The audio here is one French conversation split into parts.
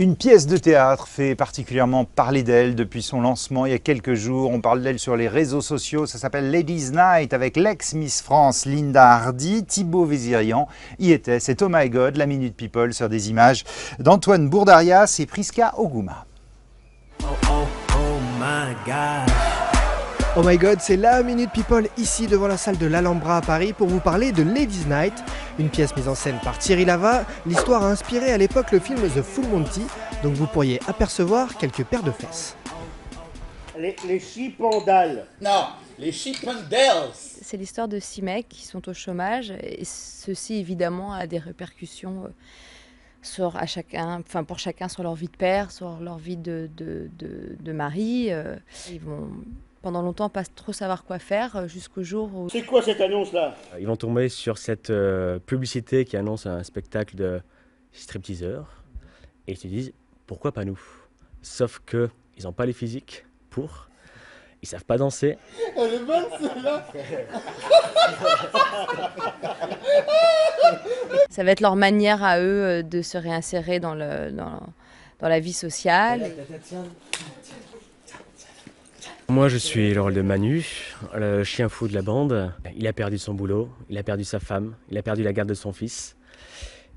Une pièce de théâtre fait particulièrement parler d'elle depuis son lancement il y a quelques jours. On parle d'elle sur les réseaux sociaux. Ça s'appelle Ladies Night avec l'ex-Miss France Linda Hardy. Thibaut Vézirian y était. C'est Oh My God, la Minute People sur des images d'Antoine Bourdarias et Priska Oguma. Oh my God. Oh my God, c'est la Minute People ici devant la salle de l'Alhambra à Paris pour vous parler de Ladies Night, une pièce mise en scène par Thierry Lava. L'histoire a inspiré à l'époque le film The Full Monty, donc vous pourriez apercevoir quelques paires de fesses. Les chipendales. Non, les Chippendales. C'est l'histoire de 6 mecs qui sont au chômage et ceci évidemment a des répercussions pour chacun sur leur vie de père, sur leur vie de mari. Ils vont pendant longtemps pas trop savoir quoi faire jusqu'au jour où... C'est quoi cette annonce-là? Ils vont tomber sur cette publicité qui annonce un spectacle de stripteaseurs et ils se disent pourquoi pas nous? Sauf qu'ils n'ont pas les physiques pour, ils savent pas danser. Elle est bonne celle-là. Ça va être leur manière à eux de se réinsérer dans la vie sociale. Moi je suis le rôle de Manu, le chien fou de la bande. Il a perdu son boulot, il a perdu sa femme, il a perdu la garde de son fils.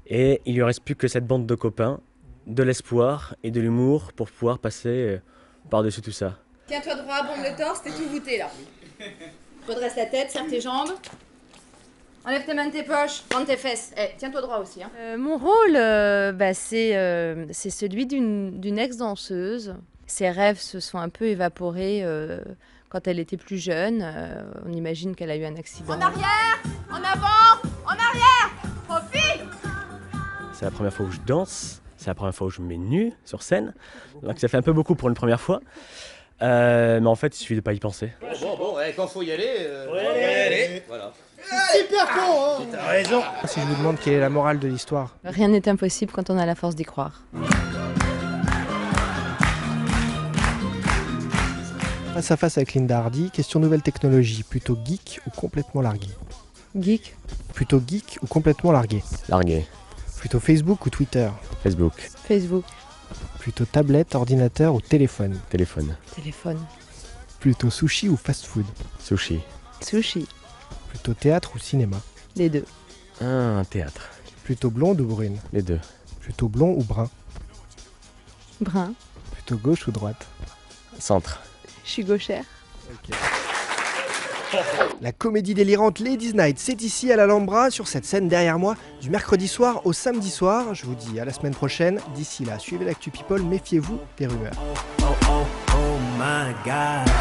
Et il lui reste plus que cette bande de copains, de l'espoir et de l'humour pour pouvoir passer par-dessus tout ça. Tiens-toi droit, bombe le torse, t'es tout voûté là. Redresse la tête, serre tes jambes. Enlève tes mains de tes poches, bande tes fesses. Tiens-toi droit aussi. Hein. Mon rôle, c'est celui d'une ex-danseuse. Ses rêves se sont un peu évaporés quand elle était plus jeune. On imagine qu'elle a eu un accident. En arrière, en avant, en arrière. Profile. C'est la première fois où je danse, c'est la première fois où je me mets nu sur scène. Donc ça fait un peu beaucoup pour une première fois. Mais en fait, il suffit de pas y penser. Bon, quand faut y aller, faut y aller. Voilà. C'est super con, hein. T'as raison. Si je vous demande quelle est la morale de l'histoire. Rien n'est impossible quand on a la force d'y croire. Face à face avec Linda Hardy, question nouvelle technologie, plutôt geek ou complètement largué? Geek. Plutôt geek ou complètement largué? Largué. Plutôt Facebook ou Twitter? Facebook. Facebook. Plutôt tablette, ordinateur ou téléphone? Téléphone. Téléphone. Plutôt sushi ou fast-food? Sushi. Sushi. Plutôt théâtre ou cinéma? Les deux. Un théâtre. Plutôt blonde ou brune? Les deux. Plutôt blond ou brun? Brun. Plutôt gauche ou droite? Centre. Je suis gauchère. La comédie délirante Ladies Night, c'est ici à l'Alhambra, sur cette scène derrière moi, du mercredi soir au samedi soir. Je vous dis à la semaine prochaine. D'ici là, suivez l'actu People, méfiez-vous des rumeurs. Oh my God.